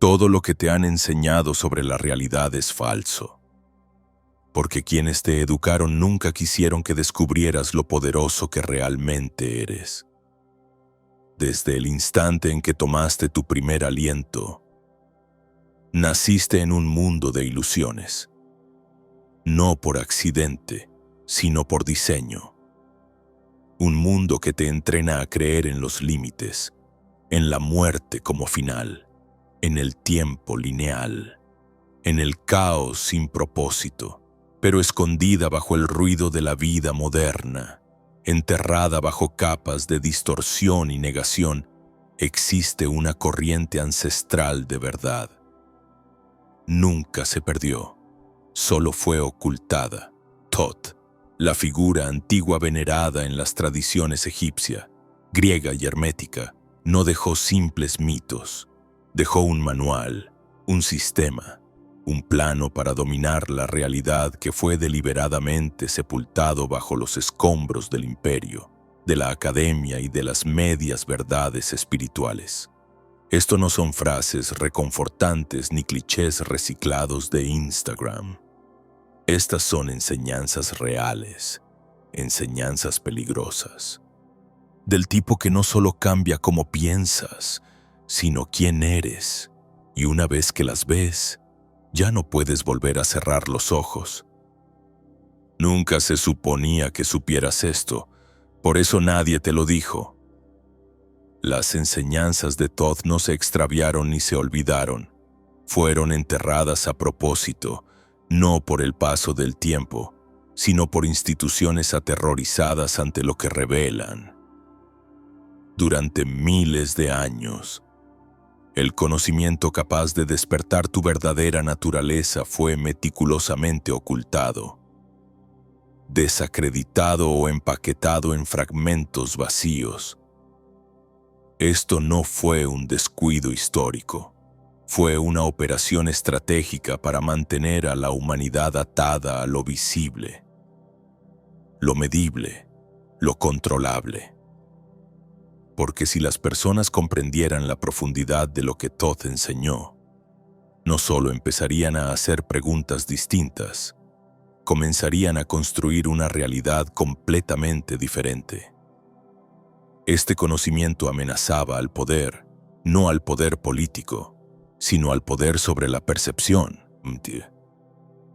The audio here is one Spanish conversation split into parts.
Todo lo que te han enseñado sobre la realidad es falso, porque quienes te educaron nunca quisieron que descubrieras lo poderoso que realmente eres. Desde el instante en que tomaste tu primer aliento, naciste en un mundo de ilusiones, no por accidente, sino por diseño. Un mundo que te entrena a creer en los límites, en la muerte como final, en el tiempo lineal, en el caos sin propósito, pero escondida bajo el ruido de la vida moderna, enterrada bajo capas de distorsión y negación, existe una corriente ancestral de verdad. Nunca se perdió, solo fue ocultada. Thoth, la figura antigua venerada en las tradiciones egipcia, griega y hermética, no dejó simples mitos, dejó un manual, un sistema, un plano para dominar la realidad que fue deliberadamente sepultado bajo los escombros del imperio, de la academia y de las medias verdades espirituales. Esto no son frases reconfortantes ni clichés reciclados de Instagram. Estas son enseñanzas reales, enseñanzas peligrosas, del tipo que no solo cambia cómo piensas, sino quién eres, y una vez que las ves, ya no puedes volver a cerrar los ojos. Nunca se suponía que supieras esto, por eso nadie te lo dijo. Las enseñanzas de Thoth no se extraviaron ni se olvidaron, fueron enterradas a propósito, no por el paso del tiempo, sino por instituciones aterrorizadas ante lo que revelan. Durante miles de años, el conocimiento capaz de despertar tu verdadera naturaleza fue meticulosamente ocultado, desacreditado o empaquetado en fragmentos vacíos. Esto no fue un descuido histórico. Fue una operación estratégica para mantener a la humanidad atada a lo visible, lo medible, lo controlable. Porque si las personas comprendieran la profundidad de lo que Thoth enseñó, no solo empezarían a hacer preguntas distintas, comenzarían a construir una realidad completamente diferente. Este conocimiento amenazaba al poder, no al poder político, sino al poder sobre la percepción.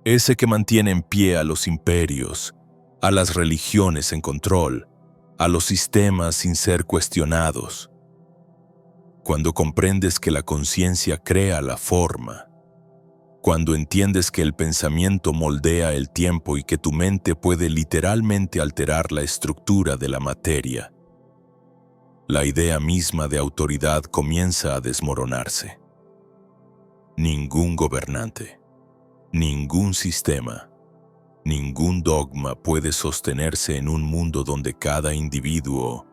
Ese que mantiene en pie a los imperios, a las religiones en control, a los sistemas sin ser cuestionados. Cuando comprendes que la conciencia crea la forma, cuando entiendes que el pensamiento moldea el tiempo y que tu mente puede literalmente alterar la estructura de la materia, la idea misma de autoridad comienza a desmoronarse. Ningún gobernante, ningún sistema, ningún dogma puede sostenerse en un mundo donde cada individuo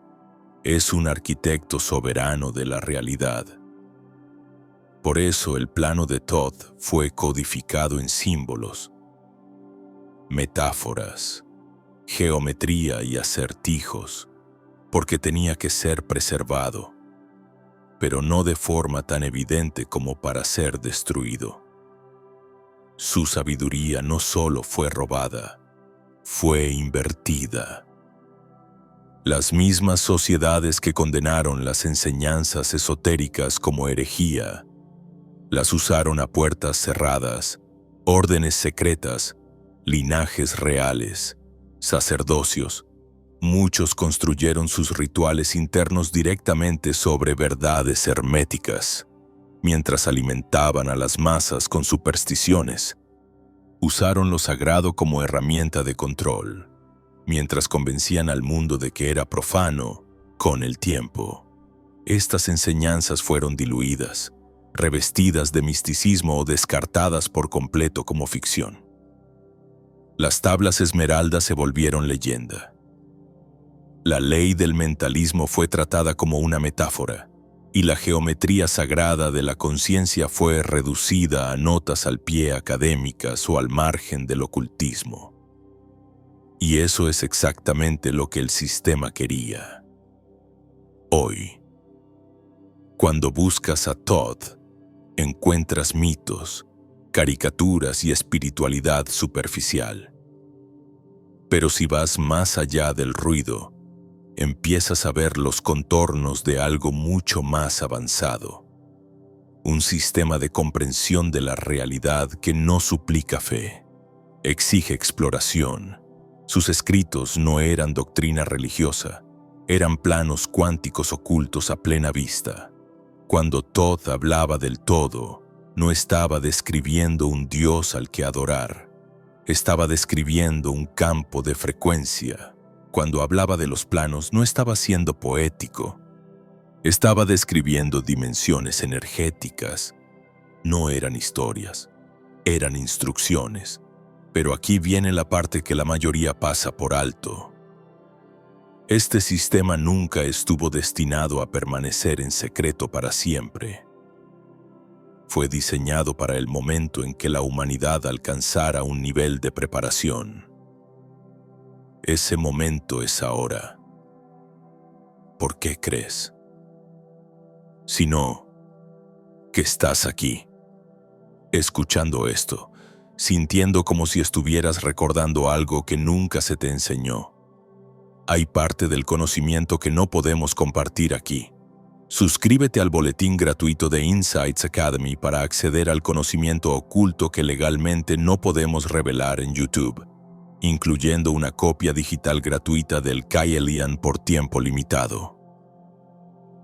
es un arquitecto soberano de la realidad. Por eso el plano de Thoth fue codificado en símbolos, metáforas, geometría y acertijos, porque tenía que ser preservado, pero no de forma tan evidente como para ser destruido. Su sabiduría no solo fue robada, fue invertida. Las mismas sociedades que condenaron las enseñanzas esotéricas como herejía, las usaron a puertas cerradas, órdenes secretas, linajes reales, sacerdocios. Muchos construyeron sus rituales internos directamente sobre verdades herméticas, mientras alimentaban a las masas con supersticiones. Usaron lo sagrado como herramienta de control, mientras convencían al mundo de que era profano. Con el tiempo, estas enseñanzas fueron diluidas, revestidas de misticismo o descartadas por completo como ficción. Las tablas esmeraldas se volvieron leyenda. La ley del mentalismo fue tratada como una metáfora, y la geometría sagrada de la conciencia fue reducida a notas al pie académicas o al margen del ocultismo. Y eso es exactamente lo que el sistema quería. Hoy, cuando buscas a Thoth, encuentras mitos, caricaturas y espiritualidad superficial. Pero si vas más allá del ruido, empiezas a ver los contornos de algo mucho más avanzado. Un sistema de comprensión de la realidad que no suplica fe, exige exploración. Sus escritos no eran doctrina religiosa, eran planos cuánticos ocultos a plena vista. Cuando Todd hablaba del todo, no estaba describiendo un Dios al que adorar, estaba describiendo un campo de frecuencia. Cuando hablaba de los planos, no estaba siendo poético, estaba describiendo dimensiones energéticas. No eran historias, eran instrucciones. Pero aquí viene la parte que la mayoría pasa por alto. Este sistema nunca estuvo destinado a permanecer en secreto para siempre. Fue diseñado para el momento en que la humanidad alcanzara un nivel de preparación. Ese momento es ahora. ¿Por qué crees? Si no, que estás aquí, escuchando esto, sintiendo como si estuvieras recordando algo que nunca se te enseñó. Hay parte del conocimiento que no podemos compartir aquí. Suscríbete al boletín gratuito de Insights Academy para acceder al conocimiento oculto que legalmente no podemos revelar en YouTube, incluyendo una copia digital gratuita del Kaelian por tiempo limitado.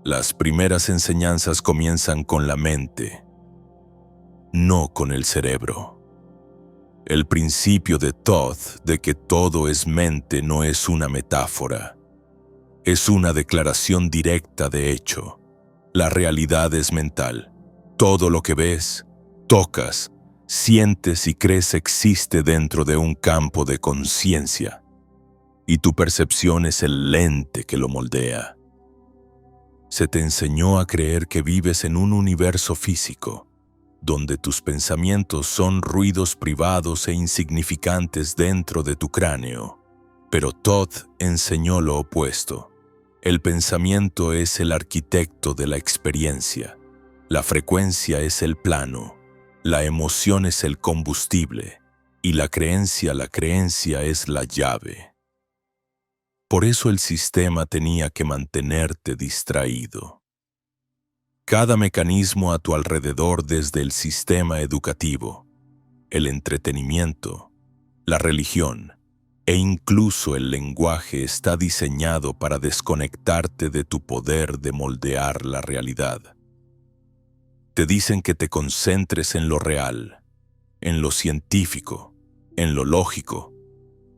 Las primeras enseñanzas comienzan con la mente, no con el cerebro. El principio de Todd de que todo es mente no es una metáfora. Es una declaración directa de hecho. La realidad es mental. Todo lo que ves, tocas, sientes y crees existe dentro de un campo de conciencia. Y tu percepción es el lente que lo moldea. Se te enseñó a creer que vives en un universo físico, donde tus pensamientos son ruidos privados e insignificantes dentro de tu cráneo. Pero Todd enseñó lo opuesto. El pensamiento es el arquitecto de la experiencia. La frecuencia es el plano. La emoción es el combustible. Y la creencia es la llave. Por eso el sistema tenía que mantenerte distraído. Cada mecanismo a tu alrededor, desde el sistema educativo, el entretenimiento, la religión e incluso el lenguaje, está diseñado para desconectarte de tu poder de moldear la realidad. Te dicen que te concentres en lo real, en lo científico, en lo lógico,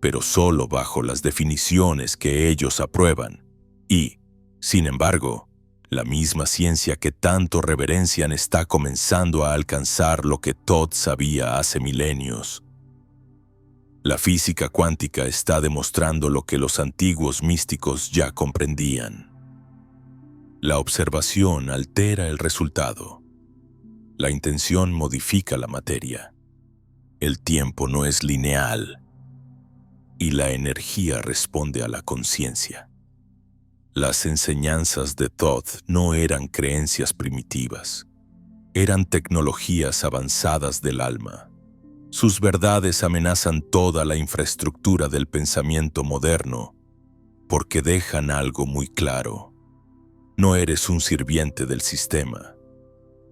pero solo bajo las definiciones que ellos aprueban. Y, sin embargo, la misma ciencia que tanto reverencian está comenzando a alcanzar lo que Todd sabía hace milenios. La física cuántica está demostrando lo que los antiguos místicos ya comprendían. La observación altera el resultado. La intención modifica la materia. El tiempo no es lineal. Y la energía responde a la conciencia. Las enseñanzas de Todd no eran creencias primitivas, eran tecnologías avanzadas del alma. Sus verdades amenazan toda la infraestructura del pensamiento moderno, porque dejan algo muy claro. No eres un sirviente del sistema,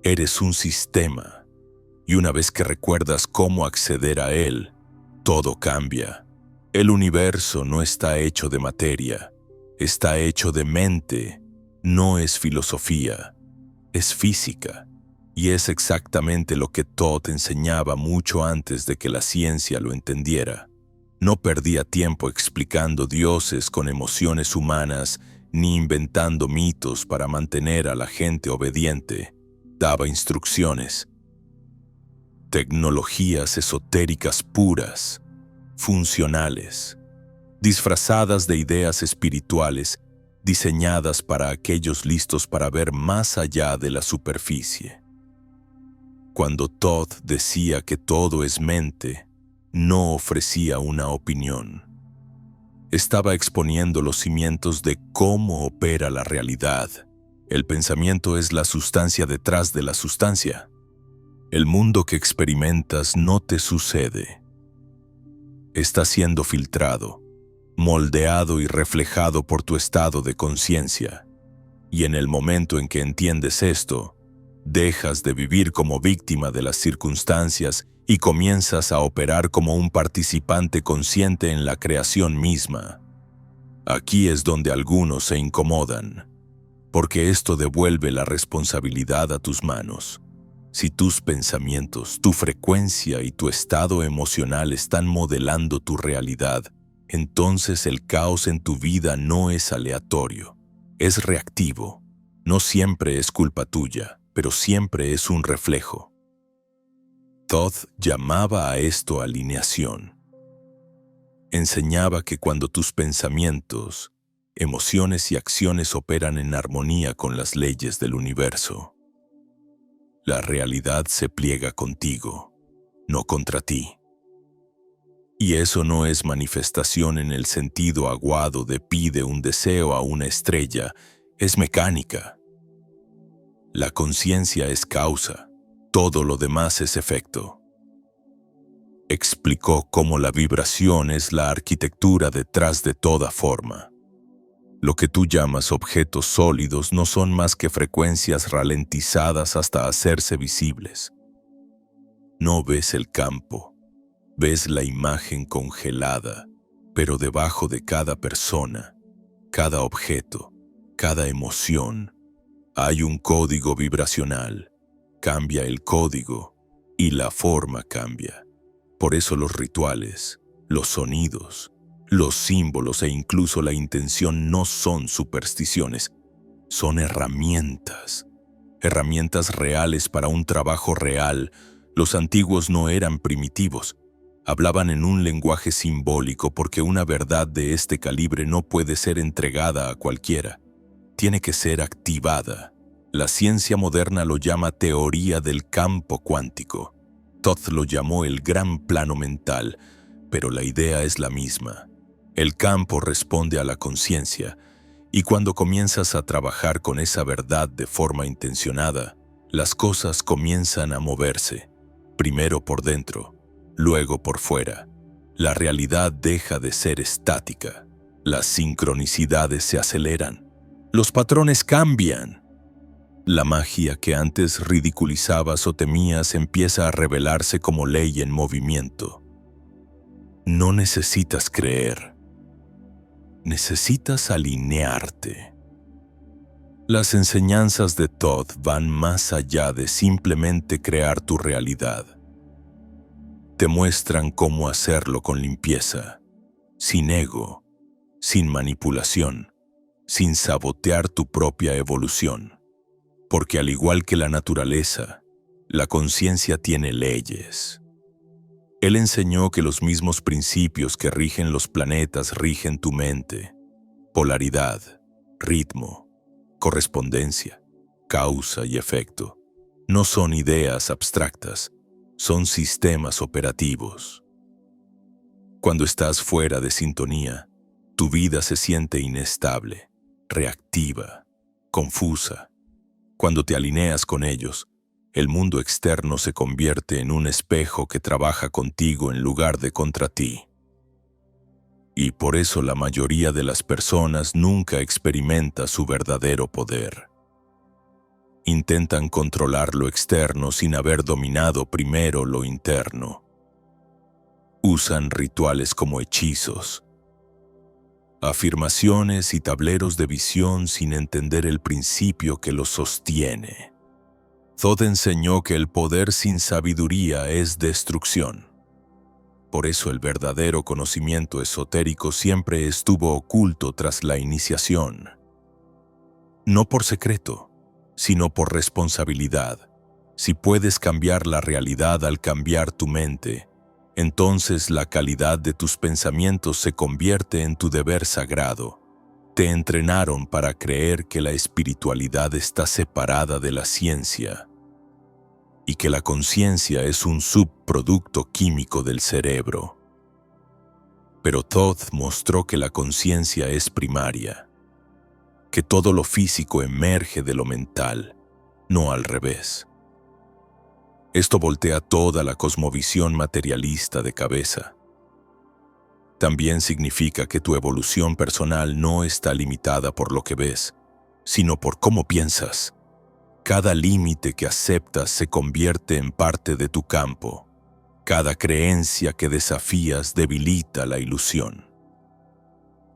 eres un sistema, y una vez que recuerdas cómo acceder a él, todo cambia. El universo no está hecho de materia, está hecho de mente. No es filosofía, es física. Y es exactamente lo que Todd enseñaba mucho antes de que la ciencia lo entendiera. No perdía tiempo explicando dioses con emociones humanas, ni inventando mitos para mantener a la gente obediente. Daba instrucciones. Tecnologías esotéricas puras, funcionales, disfrazadas de ideas espirituales, diseñadas para aquellos listos para ver más allá de la superficie. Cuando Todd decía que todo es mente, no ofrecía una opinión. Estaba exponiendo los cimientos de cómo opera la realidad. El pensamiento es la sustancia detrás de la sustancia. El mundo que experimentas no te sucede. Está siendo filtrado, moldeado y reflejado por tu estado de conciencia. Y en el momento en que entiendes esto, dejas de vivir como víctima de las circunstancias y comienzas a operar como un participante consciente en la creación misma. Aquí es donde algunos se incomodan, porque esto devuelve la responsabilidad a tus manos. Si tus pensamientos, tu frecuencia y tu estado emocional están modelando tu realidad, entonces el caos en tu vida no es aleatorio, es reactivo. No siempre es culpa tuya, pero siempre es un reflejo. Thoth llamaba a esto alineación. Enseñaba que cuando tus pensamientos, emociones y acciones operan en armonía con las leyes del universo, la realidad se pliega contigo, no contra ti. Y eso no es manifestación en el sentido aguado de pide un deseo a una estrella, es mecánica. La conciencia es causa, todo lo demás es efecto. Explicó cómo la vibración es la arquitectura detrás de toda forma. Lo que tú llamas objetos sólidos no son más que frecuencias ralentizadas hasta hacerse visibles. No ves el campo, ves la imagen congelada, pero debajo de cada persona, cada objeto, cada emoción, hay un código vibracional. Cambia el código y la forma cambia. Por eso los rituales, los sonidos, los símbolos e incluso la intención no son supersticiones, son herramientas. Herramientas reales para un trabajo real. Los antiguos no eran primitivos. Hablaban en un lenguaje simbólico porque una verdad de este calibre no puede ser entregada a cualquiera. Tiene que ser activada. La ciencia moderna lo llama teoría del campo cuántico. Thoth lo llamó el gran plano mental, pero la idea es la misma. El campo responde a la conciencia, y cuando comienzas a trabajar con esa verdad de forma intencionada, las cosas comienzan a moverse, primero por dentro, luego por fuera. La realidad deja de ser estática. Las sincronicidades se aceleran. Los patrones cambian. La magia que antes ridiculizabas o temías empieza a revelarse como ley en movimiento. No necesitas creer. Necesitas alinearte. Las enseñanzas de Thoth van más allá de simplemente crear tu realidad. Te muestran cómo hacerlo con limpieza, sin ego, sin manipulación, sin sabotear tu propia evolución. Porque al igual que la naturaleza, la conciencia tiene leyes. Él enseñó que los mismos principios que rigen los planetas rigen tu mente. Polaridad, ritmo, correspondencia, causa y efecto. No son ideas abstractas, son sistemas operativos. Cuando estás fuera de sintonía, tu vida se siente inestable, reactiva, confusa. Cuando te alineas con ellos, el mundo externo se convierte en un espejo que trabaja contigo en lugar de contra ti. Y por eso la mayoría de las personas nunca experimenta su verdadero poder. Intentan controlar lo externo sin haber dominado primero lo interno. Usan rituales como hechizos, afirmaciones y tableros de visión sin entender el principio que los sostiene. Thoth enseñó que el poder sin sabiduría es destrucción. Por eso el verdadero conocimiento esotérico siempre estuvo oculto tras la iniciación. No por secreto, sino por responsabilidad. Si puedes cambiar la realidad al cambiar tu mente, entonces la calidad de tus pensamientos se convierte en tu deber sagrado. Te entrenaron para creer que la espiritualidad está separada de la ciencia y que la conciencia es un subproducto químico del cerebro. Pero Thoth mostró que la conciencia es primaria, que todo lo físico emerge de lo mental, no al revés. Esto voltea toda la cosmovisión materialista de cabeza. También significa que tu evolución personal no está limitada por lo que ves, sino por cómo piensas. Cada límite que aceptas se convierte en parte de tu campo. Cada creencia que desafías debilita la ilusión.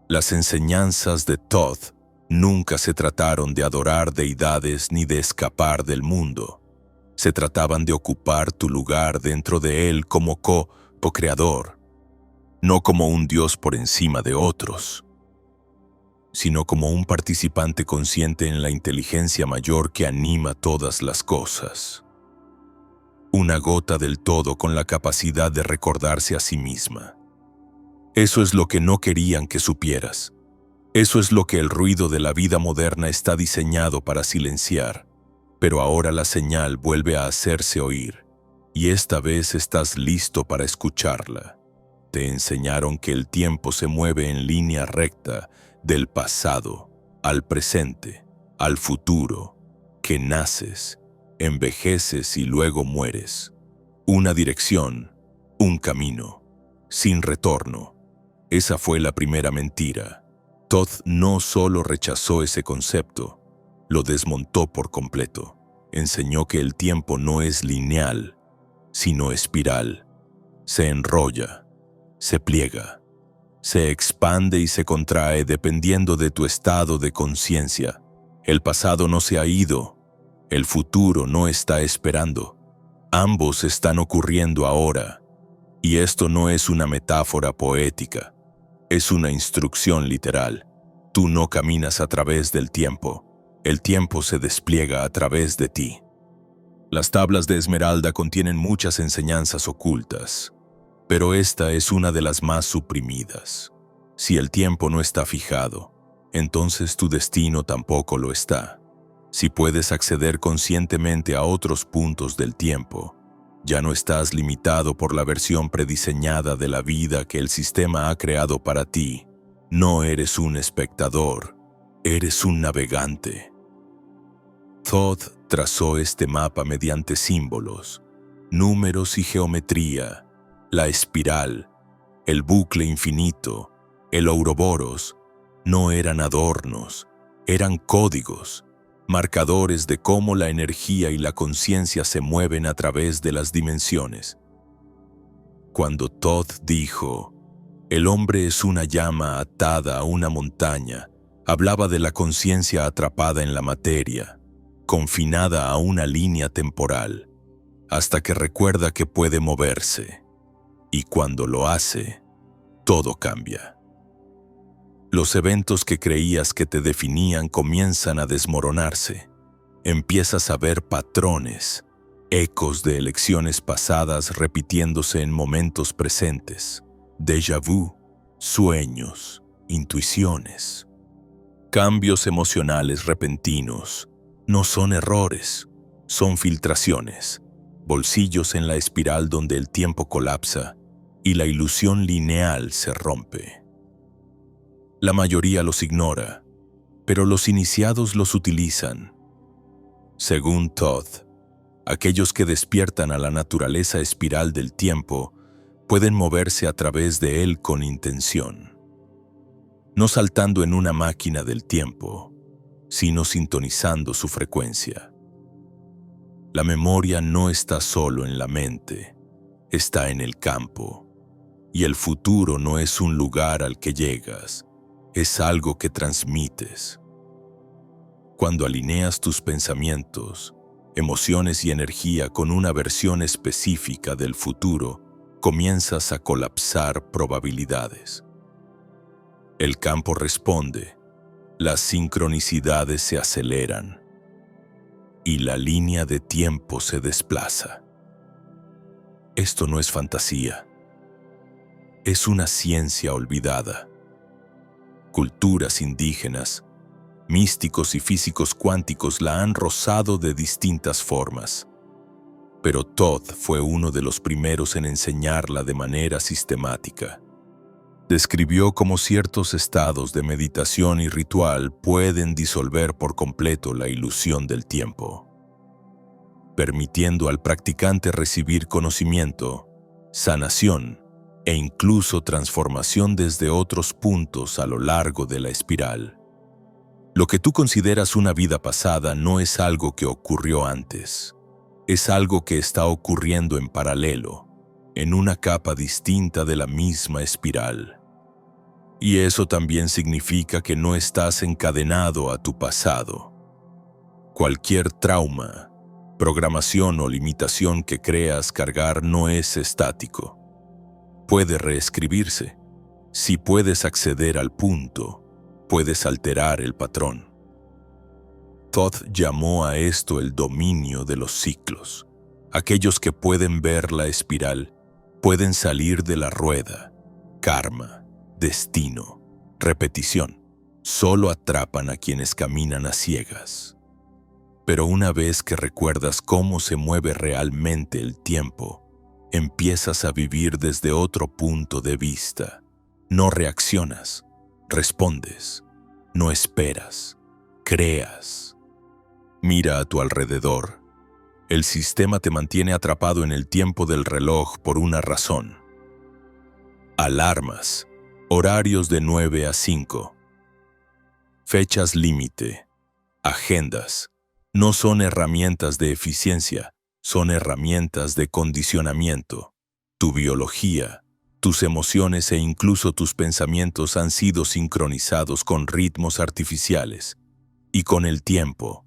Las enseñanzas de Thoth nunca se trataron de adorar deidades ni de escapar del mundo. Se trataban de ocupar tu lugar dentro de él como co-creador, no como un Dios por encima de otros, sino como un participante consciente en la inteligencia mayor que anima todas las cosas. Una gota del todo con la capacidad de recordarse a sí misma. Eso es lo que no querían que supieras. Eso es lo que el ruido de la vida moderna está diseñado para silenciar. Pero ahora la señal vuelve a hacerse oír, y esta vez estás listo para escucharla. Te enseñaron que el tiempo se mueve en línea recta del pasado al presente, al futuro, que naces, envejeces y luego mueres. Una dirección, un camino, sin retorno. Esa fue la primera mentira. Thoth no solo rechazó ese concepto, lo desmontó por completo. Enseñó que el tiempo no es lineal, sino espiral. Se enrolla, se pliega, se expande y se contrae dependiendo de tu estado de conciencia. El pasado no se ha ido, el futuro no está esperando. Ambos están ocurriendo ahora, y esto no es una metáfora poética, es una instrucción literal. Tú no caminas a través del tiempo, el tiempo se despliega a través de ti. Las tablas de Esmeralda contienen muchas enseñanzas ocultas, pero esta es una de las más suprimidas. Si el tiempo no está fijado, entonces tu destino tampoco lo está. Si puedes acceder conscientemente a otros puntos del tiempo, ya no estás limitado por la versión prediseñada de la vida que el sistema ha creado para ti. No eres un espectador, eres un navegante. Thoth trazó este mapa mediante símbolos, números y geometría. La espiral, el bucle infinito, el ouroboros, no eran adornos, eran códigos, marcadores de cómo la energía y la conciencia se mueven a través de las dimensiones. Cuando Thoth dijo, el hombre es una llama atada a una montaña, hablaba de la conciencia atrapada en la materia, confinada a una línea temporal, hasta que recuerda que puede moverse. Y cuando lo hace, todo cambia. Los eventos que creías que te definían comienzan a desmoronarse. Empiezas a ver patrones, ecos de elecciones pasadas repitiéndose en momentos presentes. Déjà vu, sueños, intuiciones. Cambios emocionales repentinos. No son errores, son filtraciones. Bolsillos en la espiral donde el tiempo colapsa y la ilusión lineal se rompe. La mayoría los ignora, pero los iniciados los utilizan. Según Thoth, aquellos que despiertan a la naturaleza espiral del tiempo pueden moverse a través de él con intención, no saltando en una máquina del tiempo, sino sintonizando su frecuencia. La memoria no está solo en la mente, está en el campo, y el futuro no es un lugar al que llegas, es algo que transmites. Cuando alineas tus pensamientos, emociones y energía con una versión específica del futuro, comienzas a colapsar probabilidades. El campo responde, las sincronicidades se aceleran y la línea de tiempo se desplaza. Esto no es fantasía, es una ciencia olvidada. Culturas indígenas, místicos y físicos cuánticos la han rozado de distintas formas, pero Thoth fue uno de los primeros en enseñarla de manera sistemática. Describió cómo ciertos estados de meditación y ritual pueden disolver por completo la ilusión del tiempo. permitiendo al practicante recibir conocimiento, sanación e incluso transformación desde otros puntos a lo largo de la espiral. Lo que tú consideras una vida pasada no es algo que ocurrió antes, es algo que está ocurriendo en paralelo, en una capa distinta de la misma espiral. Y eso también significa que no estás encadenado a tu pasado. Cualquier trauma, programación o limitación que creas cargar no es estático. Puede reescribirse. Si puedes acceder al punto, puedes alterar el patrón. Todd llamó a esto el dominio de los ciclos. Aquellos que pueden ver la espiral pueden salir de la rueda. Karma, destino, repetición, solo atrapan a quienes caminan a ciegas. Pero una vez que recuerdas cómo se mueve realmente el tiempo, empiezas a vivir desde otro punto de vista. No reaccionas, respondes, no esperas, creas. Mira a tu alrededor. El sistema te mantiene atrapado en el tiempo del reloj por una razón. Alarmas, horarios de 9 a 5. Fechas límite, agendas. No son herramientas de eficiencia, son herramientas de condicionamiento. Tu biología, tus emociones e incluso tus pensamientos han sido sincronizados con ritmos artificiales. Y con el tiempo,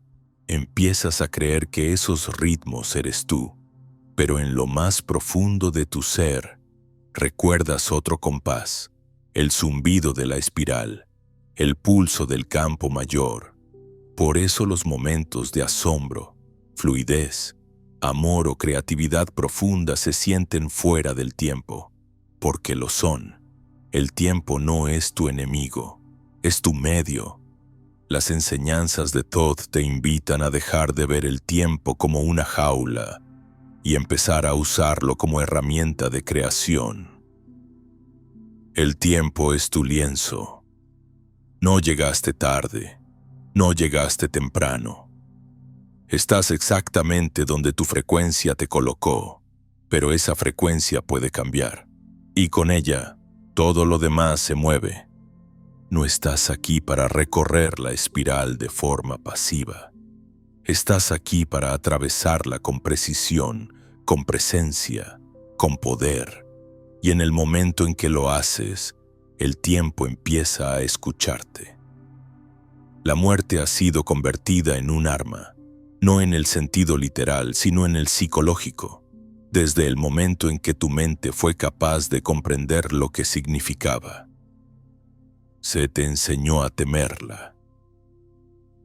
empiezas a creer que esos ritmos eres tú. Pero en lo más profundo de tu ser, recuerdas otro compás, el zumbido de la espiral, el pulso del campo mayor. Por eso los momentos de asombro, fluidez, amor o creatividad profunda se sienten fuera del tiempo, porque lo son. El tiempo no es tu enemigo, es tu medio. Las enseñanzas de Todd te invitan a dejar de ver el tiempo como una jaula y empezar a usarlo como herramienta de creación. El tiempo es tu lienzo. No llegaste tarde. No llegaste temprano. Estás exactamente donde tu frecuencia te colocó, pero esa frecuencia puede cambiar, y con ella, todo lo demás se mueve. No estás aquí para recorrer la espiral de forma pasiva. Estás aquí para atravesarla con precisión, con presencia, con poder, y en el momento en que lo haces, el tiempo empieza a escucharte. La muerte ha sido convertida en un arma, no en el sentido literal, sino en el psicológico, desde el momento en que tu mente fue capaz de comprender lo que significaba. Se te enseñó a temerla,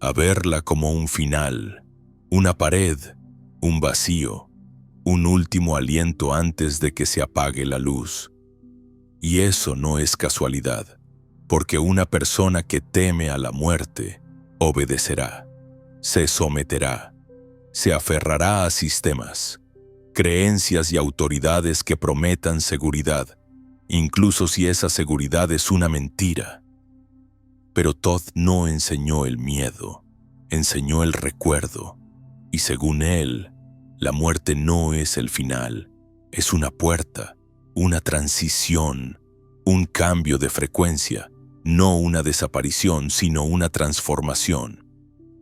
a verla como un final, una pared, un vacío, un último aliento antes de que se apague la luz. Y eso no es casualidad. Porque una persona que teme a la muerte obedecerá, se someterá, se aferrará a sistemas, creencias y autoridades que prometan seguridad, incluso si esa seguridad es una mentira. Pero Todd no enseñó el miedo, enseñó el recuerdo, y según él, la muerte no es el final, es una puerta, una transición, un cambio de frecuencia. No una desaparición, sino una transformación.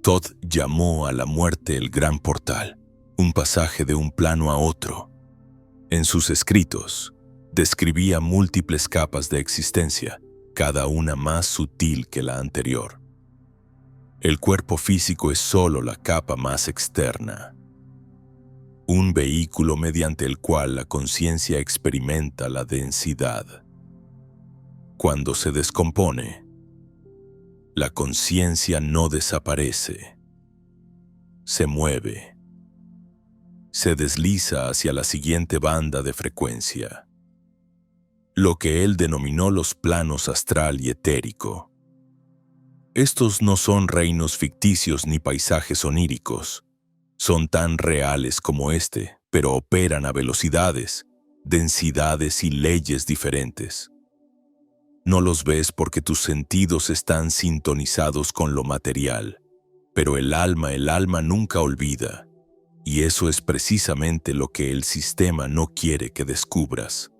Todd llamó a la muerte el gran portal, un pasaje de un plano a otro. En sus escritos, describía múltiples capas de existencia, cada una más sutil que la anterior. El cuerpo físico es solo la capa más externa, un vehículo mediante el cual la conciencia experimenta la densidad. Cuando se descompone, la conciencia no desaparece, se mueve, se desliza hacia la siguiente banda de frecuencia, lo que él denominó los planos astral y etérico. Estos no son reinos ficticios ni paisajes oníricos, son tan reales como este, pero operan a velocidades, densidades y leyes diferentes. No los ves porque tus sentidos están sintonizados con lo material, pero el alma nunca olvida, Y eso es precisamente lo que el sistema no quiere que descubras.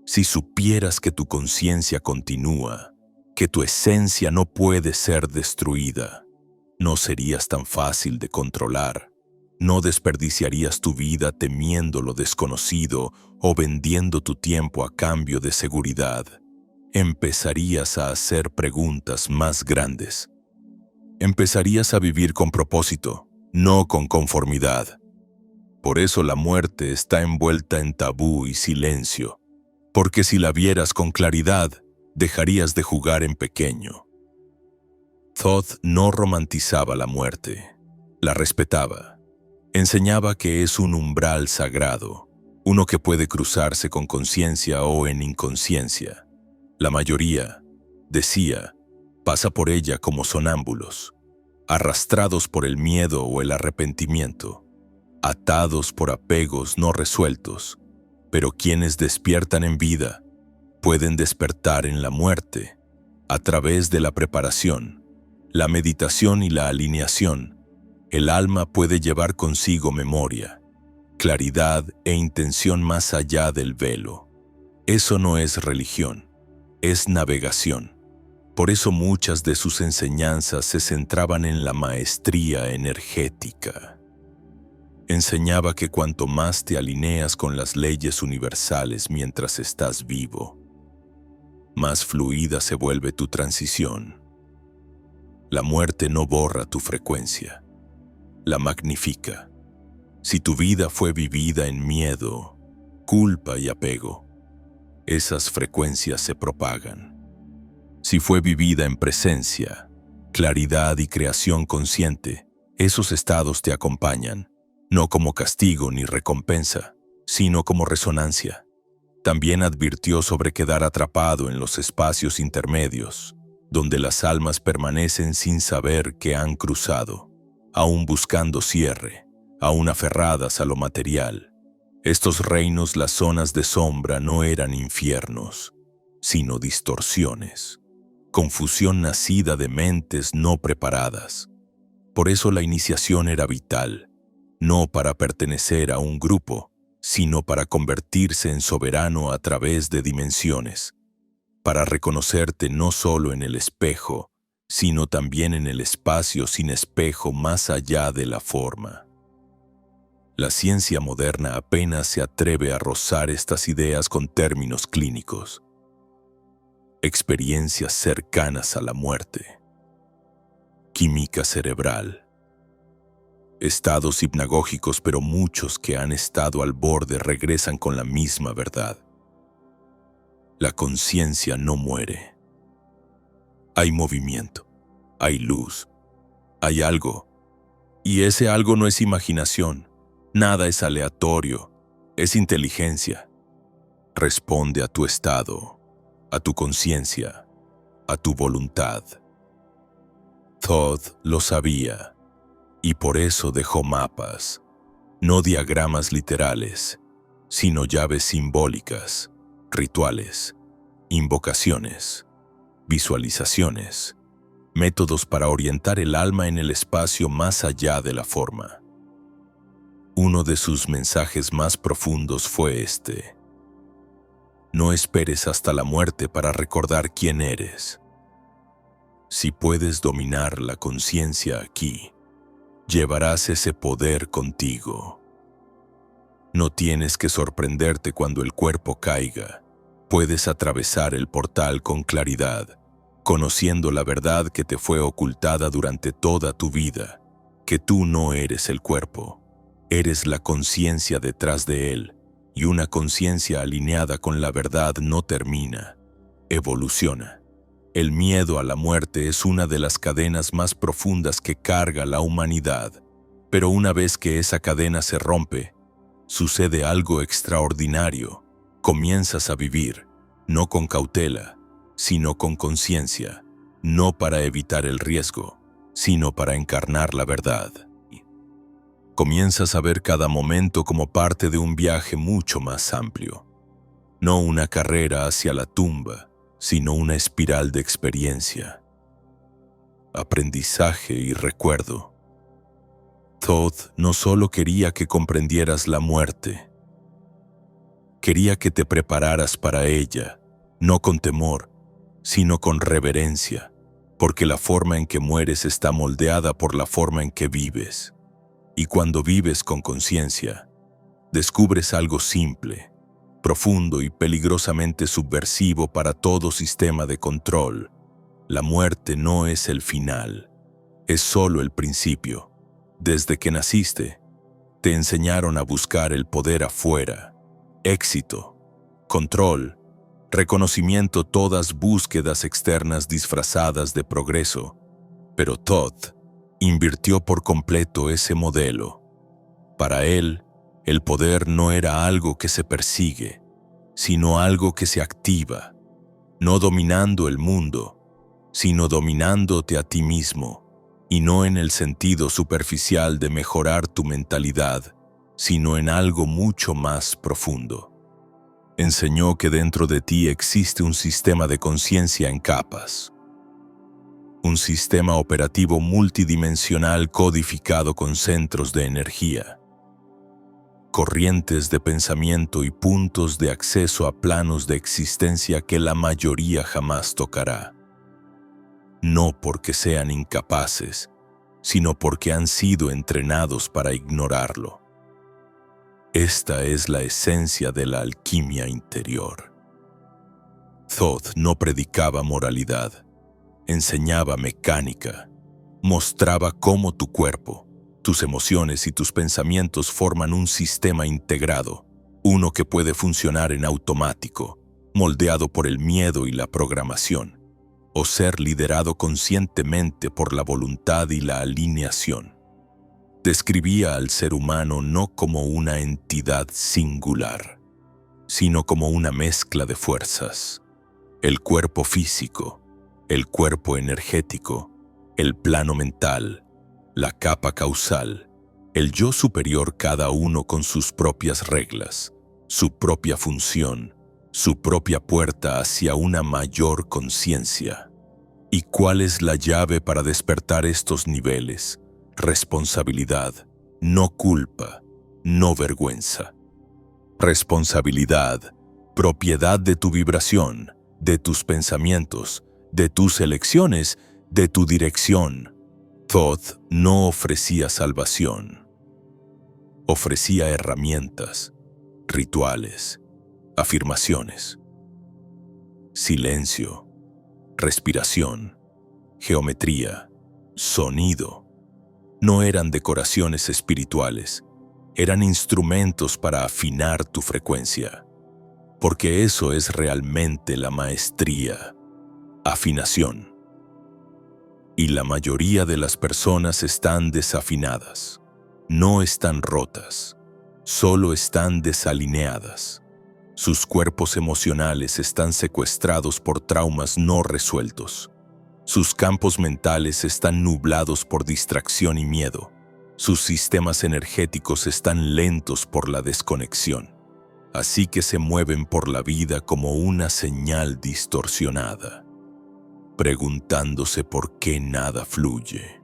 Si supieras que tu conciencia continúa, que tu esencia no puede ser destruida, no serías tan fácil de controlar. No desperdiciarías tu vida temiendo lo desconocido o vendiendo tu tiempo a cambio de seguridad. Empezarías a hacer preguntas más grandes. Empezarías a vivir con propósito, no con conformidad. Por eso la muerte está envuelta en tabú y silencio, porque si la vieras con claridad, dejarías de jugar en pequeño. Thoth no romantizaba la muerte, la respetaba. Enseñaba que es un umbral sagrado, uno que puede cruzarse con conciencia o en inconsciencia. La mayoría, decía, pasa por ella como sonámbulos, arrastrados por el miedo o el arrepentimiento, atados por apegos no resueltos, pero quienes despiertan en vida pueden despertar en la muerte a través de la preparación, la meditación y la alineación. El alma puede llevar consigo memoria, claridad e intención más allá del velo. Eso no es religión, es navegación. Por eso muchas de sus enseñanzas se centraban en la maestría energética. Enseñaba que cuanto más te alineas con las leyes universales mientras estás vivo, más fluida se vuelve tu transición. La muerte no borra tu frecuencia, la magnifica. Si tu vida fue vivida en miedo, culpa y apego, esas frecuencias se propagan. Si fue vivida en presencia, claridad y creación consciente, esos estados te acompañan, no como castigo ni recompensa, sino como resonancia. También advirtió sobre quedar atrapado en los espacios intermedios, donde las almas permanecen sin saber que han cruzado, aún buscando cierre, aún aferradas a lo material. Estos reinos, las zonas de sombra, no eran infiernos, sino distorsiones, confusión nacida de mentes no preparadas. Por eso la iniciación era vital, no para pertenecer a un grupo, sino para convertirse en soberano a través de dimensiones, para reconocerte no solo en el espejo, sino también en el espacio sin espejo más allá de la forma. La ciencia moderna apenas se atreve a rozar estas ideas con términos clínicos. Experiencias cercanas a la muerte. Química cerebral. Estados hipnagógicos, pero muchos que han estado al borde regresan con la misma verdad. La conciencia no muere. Hay movimiento, hay luz, hay algo. Y ese algo no es imaginación, nada es aleatorio, es inteligencia. Responde a tu estado, a tu conciencia, a tu voluntad. Thoth lo sabía. Y por eso dejó mapas, no diagramas literales, sino llaves simbólicas, rituales, invocaciones, visualizaciones, métodos para orientar el alma en el espacio más allá de la forma. Uno de sus mensajes más profundos fue este: no esperes hasta la muerte para recordar quién eres. Si puedes dominar la conciencia aquí, llevarás ese poder contigo. No tienes que sorprenderte cuando el cuerpo caiga. Puedes atravesar el portal con claridad, conociendo la verdad que te fue ocultada durante toda tu vida, que tú no eres el cuerpo, eres la conciencia detrás de él, y una conciencia alineada con la verdad no termina, evoluciona. El miedo a la muerte es una de las cadenas más profundas que carga la humanidad, pero una vez que esa cadena se rompe, sucede algo extraordinario. Comienzas a vivir, no con cautela, sino con conciencia, no para evitar el riesgo, sino para encarnar la verdad. Comienzas a ver cada momento como parte de un viaje mucho más amplio, no una carrera hacia la tumba, sino una espiral de experiencia, aprendizaje y recuerdo. Thoth no solo quería que comprendieras la muerte, quería que te prepararas para ella, no con temor, sino con reverencia, porque la forma en que mueres está moldeada por la forma en que vives. Y cuando vives con conciencia, descubres algo simple, profundo y peligrosamente subversivo para todo sistema de control. La muerte no es el final, es solo el principio. Desde que naciste, te enseñaron a buscar el poder afuera, éxito, control, reconocimiento, todas búsquedas externas disfrazadas de progreso. Pero Thoth invirtió por completo ese modelo. Para él, el poder no era algo que se persigue, sino algo que se activa, no dominando el mundo, sino dominándote a ti mismo, y no en el sentido superficial de mejorar tu mentalidad, sino en algo mucho más profundo. Enseñó que dentro de ti existe un sistema de conciencia en capas, un sistema operativo multidimensional codificado con centros de energía, corrientes de pensamiento y puntos de acceso a planos de existencia que la mayoría jamás tocará. No porque sean incapaces, sino porque han sido entrenados para ignorarlo. Esta es la esencia de la alquimia interior. Thoth no predicaba moralidad, enseñaba mecánica, mostraba cómo tu cuerpo, tus emociones y tus pensamientos forman un sistema integrado, uno que puede funcionar en automático, moldeado por el miedo y la programación, o ser liderado conscientemente por la voluntad y la alineación. Describía al ser humano no como una entidad singular, sino como una mezcla de fuerzas. El cuerpo físico, el cuerpo energético, el plano mental, la capa causal, el yo superior, cada uno con sus propias reglas, su propia función, su propia puerta hacia una mayor conciencia. ¿Y cuál es la llave para despertar estos niveles? Responsabilidad, no culpa, no vergüenza. Responsabilidad, propiedad de tu vibración, de tus pensamientos, de tus elecciones, de tu dirección. Thoth no ofrecía salvación. Ofrecía herramientas, rituales, afirmaciones, silencio, respiración, geometría, sonido. No eran decoraciones espirituales, eran instrumentos para afinar tu frecuencia, porque eso es realmente la maestría, afinación. Y la mayoría de las personas están desafinadas, no están rotas, solo están desalineadas. Sus cuerpos emocionales están secuestrados por traumas no resueltos. Sus campos mentales están nublados por distracción y miedo. Sus sistemas energéticos están lentos por la desconexión. Así que se mueven por la vida como una señal distorsionada, preguntándose por qué nada fluye.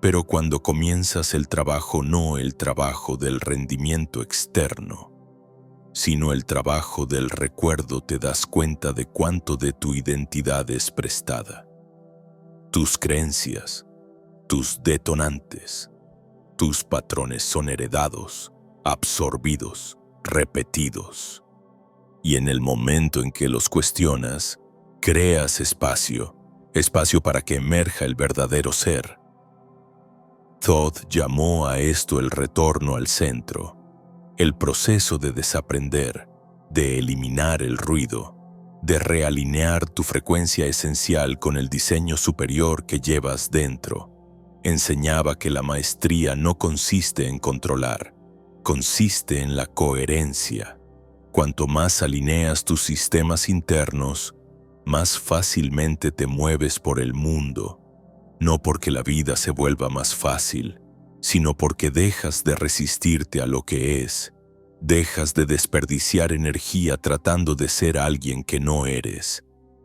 Pero cuando comienzas el trabajo, no el trabajo del rendimiento externo, sino el trabajo del recuerdo, te das cuenta de cuánto de tu identidad es prestada. Tus creencias, tus detonantes, tus patrones son heredados, absorbidos, repetidos. Y en el momento en que los cuestionas, creas espacio para que emerja el verdadero ser. Thoth llamó a esto el retorno al centro, el proceso de desaprender, de eliminar el ruido, de realinear tu frecuencia esencial con el diseño superior que llevas dentro. Enseñaba que la maestría no consiste en controlar, consiste en la coherencia. Cuanto más alineas tus sistemas internos, más fácilmente te mueves por el mundo, no porque la vida se vuelva más fácil, sino porque dejas de resistirte a lo que es, dejas de desperdiciar energía tratando de ser alguien que no eres,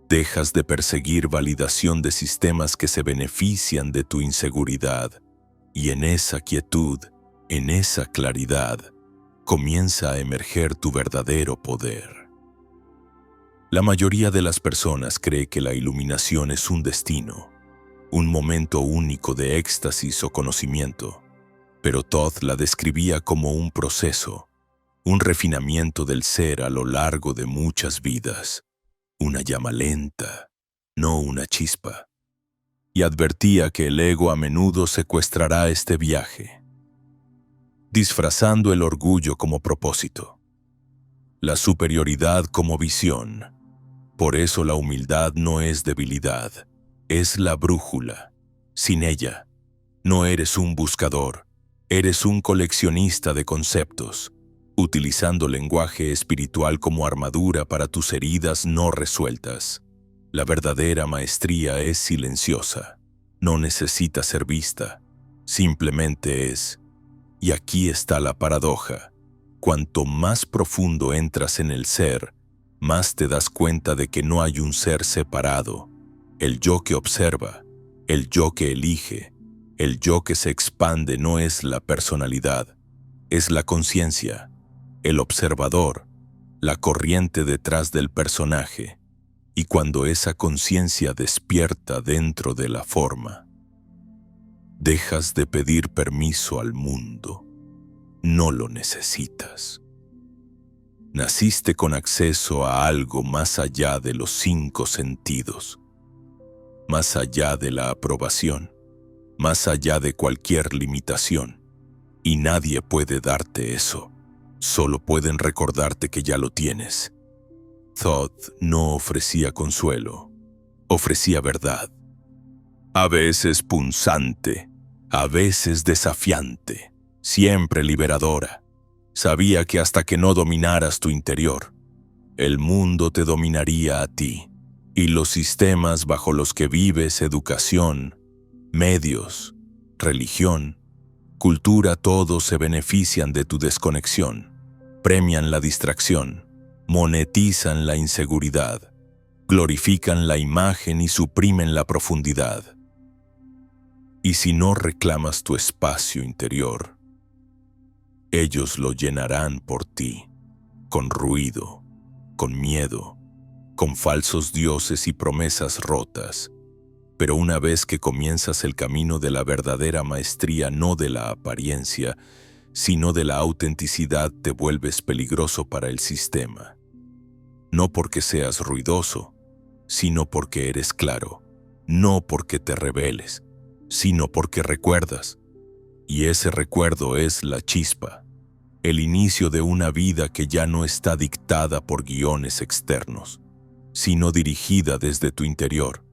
dejas de perseguir validación de sistemas que se benefician de tu inseguridad, Y en esa quietud, en esa claridad, comienza a emerger tu verdadero poder. La mayoría de las personas cree que la iluminación es un destino, un momento único de éxtasis o conocimiento, pero Todd la describía como un proceso, un refinamiento del ser a lo largo de muchas vidas, una llama lenta, no una chispa, y advertía que el ego a menudo secuestrará este viaje, disfrazando el orgullo como propósito, la superioridad como visión. Por eso la humildad no es debilidad, es la brújula. Sin ella, no eres un buscador, eres un coleccionista de conceptos, utilizando lenguaje espiritual como armadura para tus heridas no resueltas. La verdadera maestría es silenciosa, no necesita ser vista, simplemente es. Y aquí está la paradoja. Cuanto más profundo entras en el ser, más te das cuenta de que no hay un ser separado, el yo que observa, el yo que elige, el yo que se expande no es la personalidad, es la conciencia, el observador, la corriente detrás del personaje, y cuando esa conciencia despierta dentro de la forma, dejas de pedir permiso al mundo, no lo necesitas. Naciste con acceso a algo más allá de los 5 sentidos, más allá de la aprobación, más allá de cualquier limitación, y nadie puede darte eso. Solo pueden recordarte que ya lo tienes. Thoth no ofrecía consuelo, ofrecía verdad. A veces punzante, a veces desafiante, siempre liberadora. Sabía que hasta que no dominaras tu interior, el mundo te dominaría a ti, y los sistemas bajo los que vives, educación, medios, religión, cultura, todos se benefician de tu desconexión, premian la distracción, monetizan la inseguridad, glorifican la imagen y suprimen la profundidad. Y si no reclamas tu espacio interior, ellos lo llenarán por ti, con ruido, con miedo, con falsos dioses y promesas rotas. Pero una vez que comienzas el camino de la verdadera maestría, no de la apariencia, sino de la autenticidad, te vuelves peligroso para el sistema. No porque seas ruidoso, sino porque eres claro. No porque te rebeles, sino porque recuerdas. Y ese recuerdo es la chispa, el inicio de una vida que ya no está dictada por guiones externos, sino dirigida desde tu interior.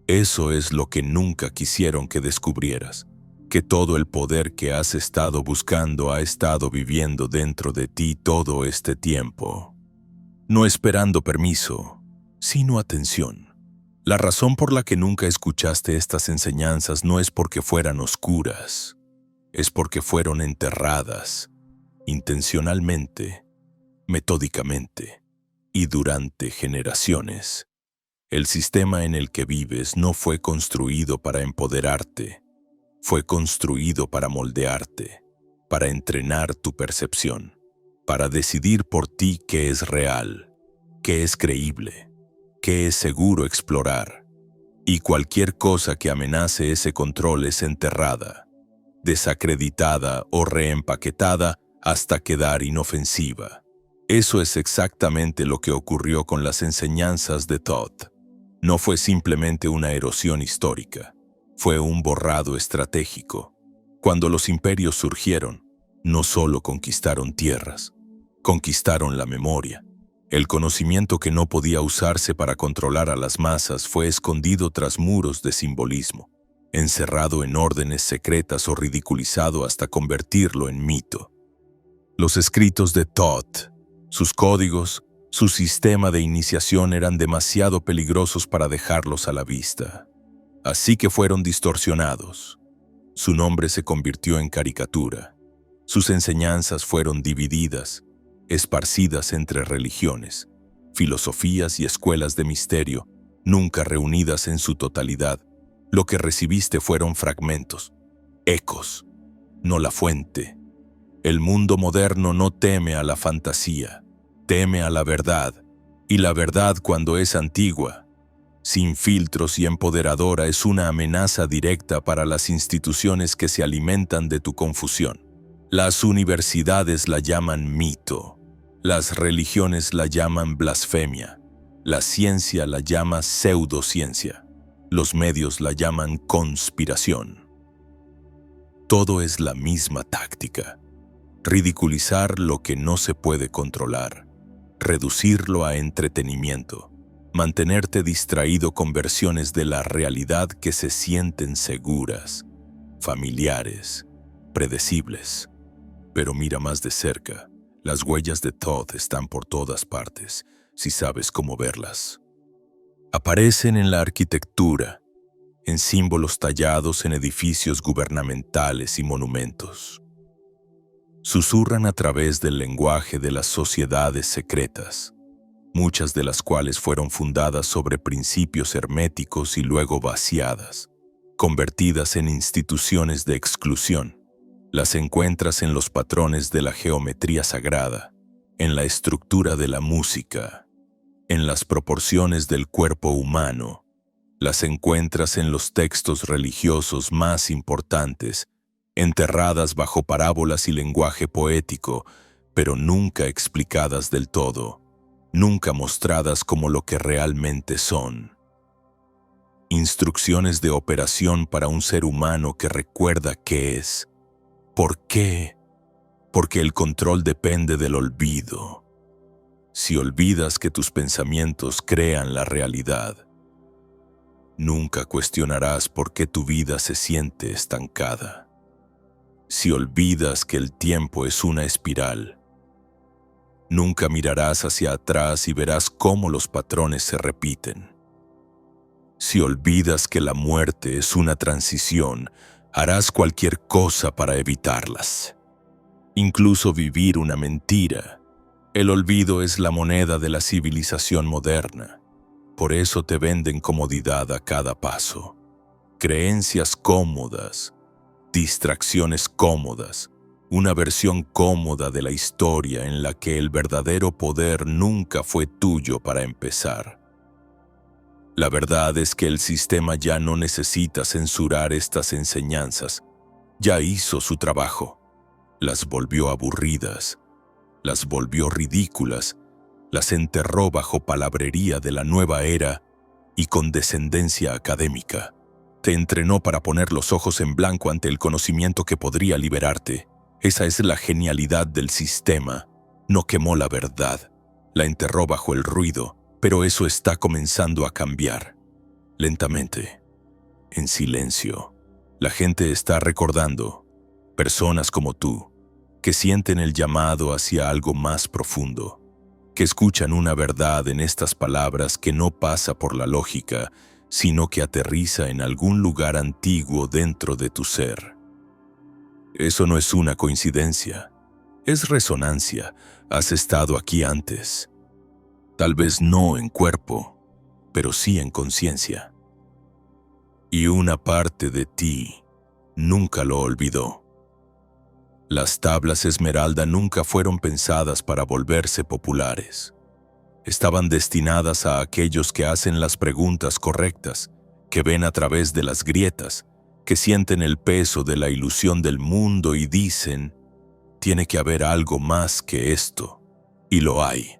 Eso es lo que nunca quisieron que descubrieras, que todo el poder que has estado buscando ha estado viviendo dentro de ti todo este tiempo, no esperando permiso, sino atención. La razón por la que nunca escuchaste estas enseñanzas no es porque fueran oscuras, es porque fueron enterradas, intencionalmente, metódicamente y durante generaciones. El sistema en el que vives no fue construido para empoderarte, fue construido para moldearte, para entrenar tu percepción, para decidir por ti qué es real, qué es creíble, qué es seguro explorar. Y cualquier cosa que amenace ese control es enterrada, desacreditada o reempaquetada hasta quedar inofensiva. Eso es exactamente lo que ocurrió con las enseñanzas de Thoth. No fue simplemente una erosión histórica, fue un borrado estratégico. Cuando los imperios surgieron, no solo conquistaron tierras, conquistaron la memoria. El conocimiento que no podía usarse para controlar a las masas fue escondido tras muros de simbolismo, encerrado en órdenes secretas o ridiculizado hasta convertirlo en mito. Los escritos de Thoth, sus códigos, su sistema de iniciación eran demasiado peligrosos para dejarlos a la vista. Así que fueron distorsionados. Su nombre se convirtió en caricatura. Sus enseñanzas fueron divididas, esparcidas entre religiones, filosofías y escuelas de misterio, nunca reunidas en su totalidad. Lo que recibiste fueron fragmentos, ecos, no la fuente. El mundo moderno no teme a la fantasía, teme a la verdad, y la verdad, cuando es antigua, sin filtros y empoderadora, es una amenaza directa para las instituciones que se alimentan de tu confusión. Las universidades la llaman mito, las religiones la llaman blasfemia, la ciencia la llama pseudociencia, los medios la llaman conspiración. Todo es la misma táctica: ridiculizar lo que no se puede controlar, reducirlo a entretenimiento, mantenerte distraído con versiones de la realidad que se sienten seguras, familiares, predecibles. Pero mira más de cerca, las huellas de Todd están por todas partes, si sabes cómo verlas. Aparecen en la arquitectura, en símbolos tallados en edificios gubernamentales y monumentos. Susurran a través del lenguaje de las sociedades secretas, muchas de las cuales fueron fundadas sobre principios herméticos y luego vaciadas, convertidas en instituciones de exclusión. Las encuentras en los patrones de la geometría sagrada, en la estructura de la música, en las proporciones del cuerpo humano. Las encuentras en los textos religiosos más importantes, enterradas bajo parábolas y lenguaje poético, pero nunca explicadas del todo, nunca mostradas como lo que realmente son. Instrucciones de operación para un ser humano que recuerda qué es. ¿Por qué? Porque el control depende del olvido. Si olvidas que tus pensamientos crean la realidad, nunca cuestionarás por qué tu vida se siente estancada. Si olvidas que el tiempo es una espiral, nunca mirarás hacia atrás y verás cómo los patrones se repiten. Si olvidas que la muerte es una transición, harás cualquier cosa para evitarlas. Incluso vivir una mentira. El olvido es la moneda de la civilización moderna. Por eso te venden comodidad a cada paso. Creencias cómodas, distracciones cómodas, una versión cómoda de la historia en la que el verdadero poder nunca fue tuyo para empezar. La verdad es que el sistema ya no necesita censurar estas enseñanzas. Ya hizo su trabajo. Las volvió aburridas, las volvió ridículas, las enterró bajo palabrería de la nueva era y condescendencia académica. Te entrenó para poner los ojos en blanco ante el conocimiento que podría liberarte. Esa es la genialidad del sistema. No quemó la verdad, la enterró bajo el ruido, pero eso está comenzando a cambiar. Lentamente, en silencio, la gente está recordando, personas como tú, que sienten el llamado hacia algo más profundo, que escuchan una verdad en estas palabras que no pasa por la lógica, sino que aterriza en algún lugar antiguo dentro de tu ser. Eso no es una coincidencia, es resonancia. Has estado aquí antes. Tal vez no en cuerpo, pero sí en conciencia. Y una parte de ti nunca lo olvidó. Las tablas esmeralda nunca fueron pensadas para volverse populares. Estaban destinadas a aquellos que hacen las preguntas correctas, que ven a través de las grietas, que sienten el peso de la ilusión del mundo y dicen, tiene que haber algo más que esto. Y lo hay.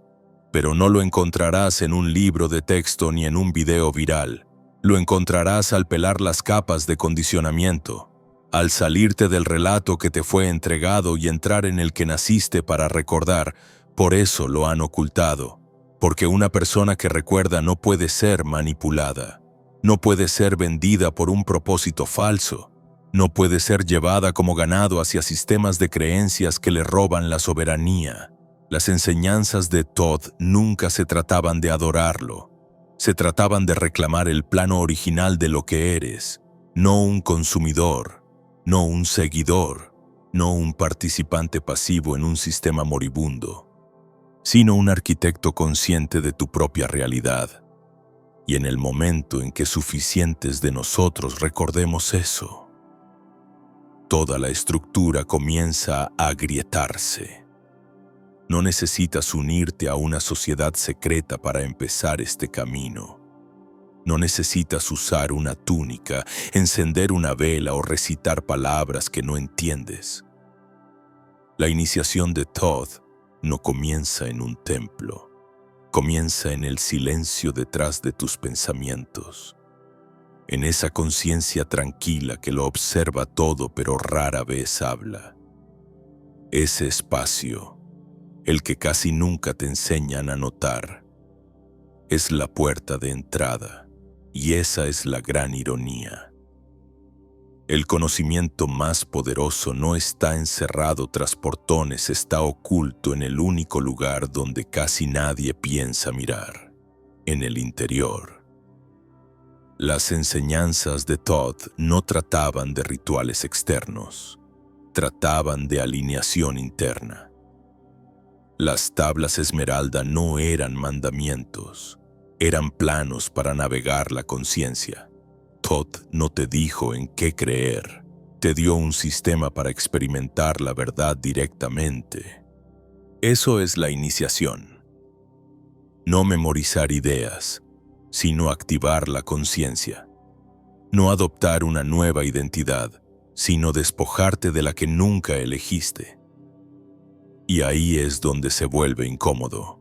Pero no lo encontrarás en un libro de texto ni en un video viral. Lo encontrarás al pelar las capas de condicionamiento, al salirte del relato que te fue entregado y entrar en el que naciste para recordar. Por eso lo han ocultado, porque una persona que recuerda no puede ser manipulada, no puede ser vendida por un propósito falso, no puede ser llevada como ganado hacia sistemas de creencias que le roban la soberanía. Las enseñanzas de Todd nunca se trataban de adorarlo, se trataban de reclamar el plano original de lo que eres, no un consumidor, no un seguidor, no un participante pasivo en un sistema moribundo, sino un arquitecto consciente de tu propia realidad. Y en el momento en que suficientes de nosotros recordemos eso, Toda la estructura comienza a agrietarse. No necesitas unirte a una sociedad secreta para empezar este camino. No necesitas usar una túnica, encender una vela o recitar palabras que no entiendes. La iniciación de Thoth no comienza en un templo. Comienza en el silencio detrás de tus pensamientos. En esa conciencia tranquila que lo observa todo pero rara vez habla. Ese espacio, el que casi nunca te enseñan a notar, es la puerta de entrada, y esa es la gran ironía. El conocimiento más poderoso no está encerrado tras portones, está oculto en el único lugar donde casi nadie piensa mirar, en el interior. Las enseñanzas de Thoth no trataban de rituales externos, trataban de alineación interna. Las tablas esmeralda no eran mandamientos, eran planos para navegar la conciencia. Thoth no te dijo en qué creer, te dio un sistema para experimentar la verdad directamente. Eso es la iniciación. No memorizar ideas, sino activar la conciencia. No adoptar una nueva identidad, sino despojarte de la que nunca elegiste. Y ahí es donde se vuelve incómodo.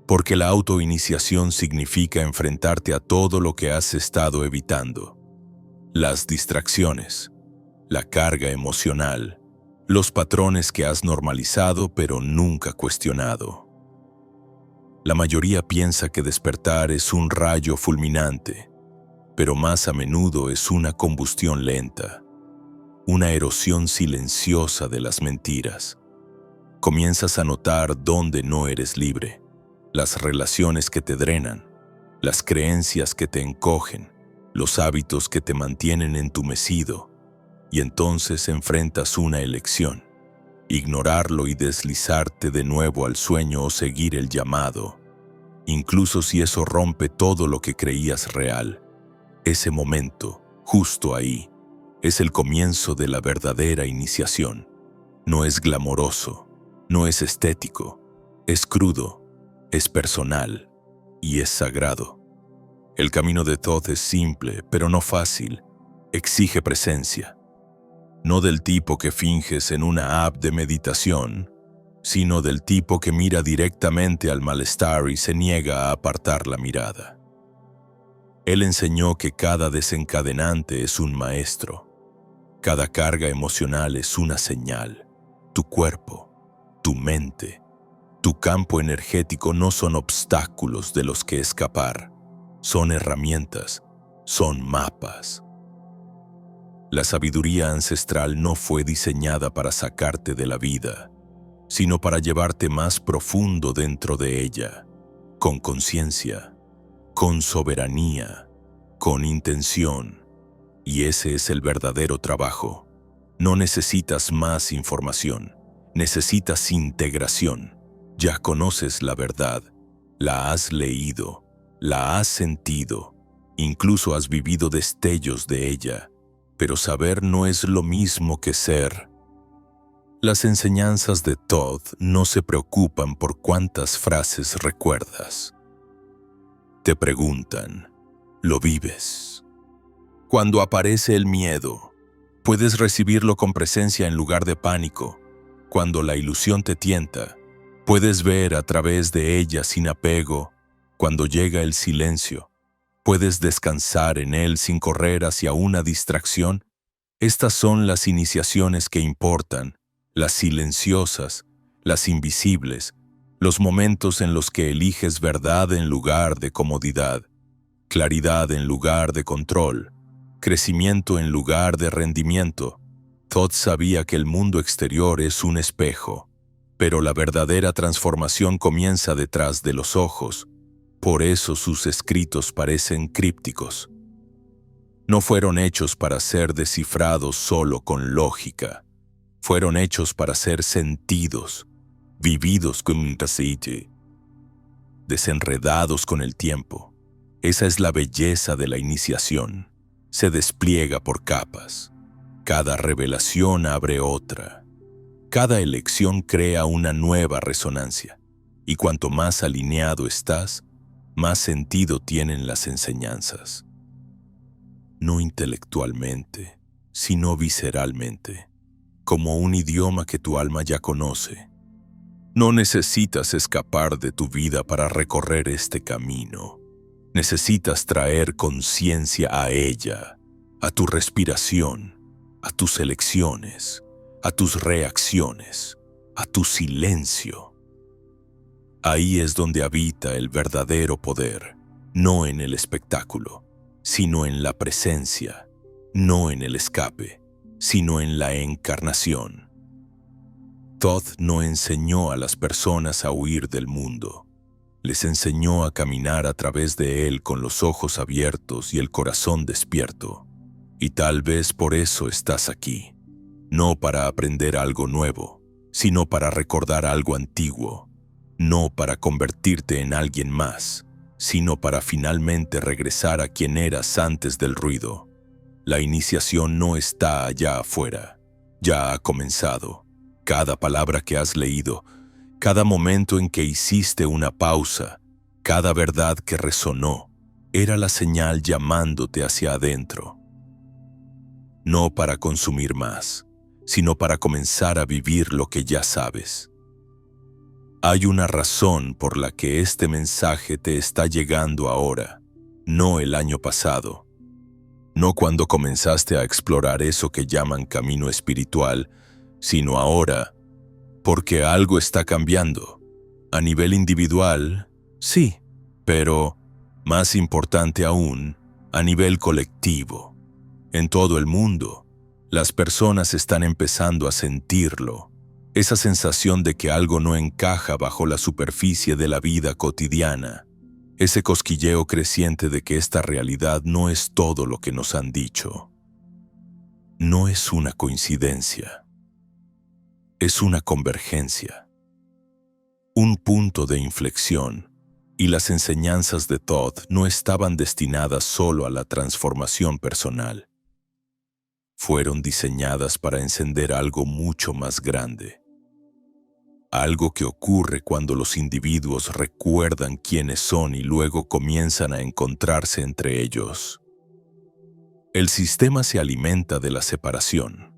Porque la autoiniciación significa enfrentarte a todo lo que has estado evitando. Las distracciones, la carga emocional, los patrones que has normalizado pero nunca cuestionado. La mayoría piensa que despertar es un rayo fulminante, pero más a menudo es una combustión lenta, una erosión silenciosa de las mentiras. Comienzas a notar dónde no eres libre. Las relaciones que te drenan, las creencias que te encogen, los hábitos que te mantienen entumecido, y entonces enfrentas una elección, ignorarlo y deslizarte de nuevo al sueño o seguir el llamado, incluso si eso rompe todo lo que creías real. Ese momento, justo ahí, es el comienzo de la verdadera iniciación. No es glamoroso, no es estético, es crudo, es personal y es sagrado. El camino de Thoth es simple, pero no fácil. Exige presencia. No del tipo que finges en una app de meditación, sino del tipo que mira directamente al malestar y se niega a apartar la mirada. Él enseñó que cada desencadenante es un maestro. Cada carga emocional es una señal. Tu cuerpo, tu mente, tu campo energético no son obstáculos de los que escapar, son herramientas, son mapas. La sabiduría ancestral no fue diseñada para sacarte de la vida, sino para llevarte más profundo dentro de ella, con conciencia, con soberanía, con intención. Y ese es el verdadero trabajo. No necesitas más información, necesitas integración. Ya conoces la verdad, la has leído, la has sentido, incluso has vivido destellos de ella, pero saber no es lo mismo que ser. Las enseñanzas de Thoth no se preocupan por cuántas frases recuerdas. Te preguntan, ¿lo vives? Cuando aparece el miedo, puedes recibirlo con presencia en lugar de pánico. Cuando la ilusión te tienta, puedes ver a través de ella sin apego. Cuando llega el silencio, puedes descansar en él sin correr hacia una distracción. Estas son las iniciaciones que importan, las silenciosas, las invisibles, los momentos en los que eliges verdad en lugar de comodidad, claridad en lugar de control, crecimiento en lugar de rendimiento. Thoth sabía que el mundo exterior es un espejo, pero la verdadera transformación comienza detrás de los ojos. Por eso sus escritos parecen crípticos. No fueron hechos para ser descifrados solo con lógica. Fueron hechos para ser sentidos, vividos con un aceite, desenredados con el tiempo. Esa es la belleza de la iniciación. Se despliega por capas. Cada revelación abre otra. Cada elección crea una nueva resonancia. Y cuanto más alineado estás, más sentido tienen las enseñanzas. No intelectualmente, sino visceralmente, como un idioma que tu alma ya conoce. No necesitas escapar de tu vida para recorrer este camino. Necesitas traer conciencia a ella, a tu respiración, a tus elecciones, a tus reacciones, a tu silencio. Ahí es donde habita el verdadero poder, no en el espectáculo, sino en la presencia, no en el escape, sino en la encarnación. Thoth no enseñó a las personas a huir del mundo. Les enseñó a caminar a través de él con los ojos abiertos y el corazón despierto. Y tal vez por eso estás aquí, no para aprender algo nuevo, sino para recordar algo antiguo, no para convertirte en alguien más, sino para finalmente regresar a quien eras antes del ruido. La iniciación no está allá afuera, ya ha comenzado. Cada palabra que has leído, cada momento en que hiciste una pausa, cada verdad que resonó, era la señal llamándote hacia adentro. No para consumir más, sino para comenzar a vivir lo que ya sabes. Hay una razón por la que este mensaje te está llegando ahora, no el año pasado. No cuando comenzaste a explorar eso que llaman camino espiritual, sino ahora, porque algo está cambiando. A nivel individual, sí, pero, más importante aún, a nivel colectivo. En todo el mundo, las personas están empezando a sentirlo. Esa sensación de que algo no encaja bajo la superficie de la vida cotidiana. Ese cosquilleo creciente de que esta realidad no es todo lo que nos han dicho. No es una coincidencia. Es una convergencia. Un punto de inflexión, y las enseñanzas de Thoth no estaban destinadas solo a la transformación personal. Fueron diseñadas para encender algo mucho más grande. Algo que ocurre cuando los individuos recuerdan quiénes son y luego comienzan a encontrarse entre ellos. El sistema se alimenta de la separación.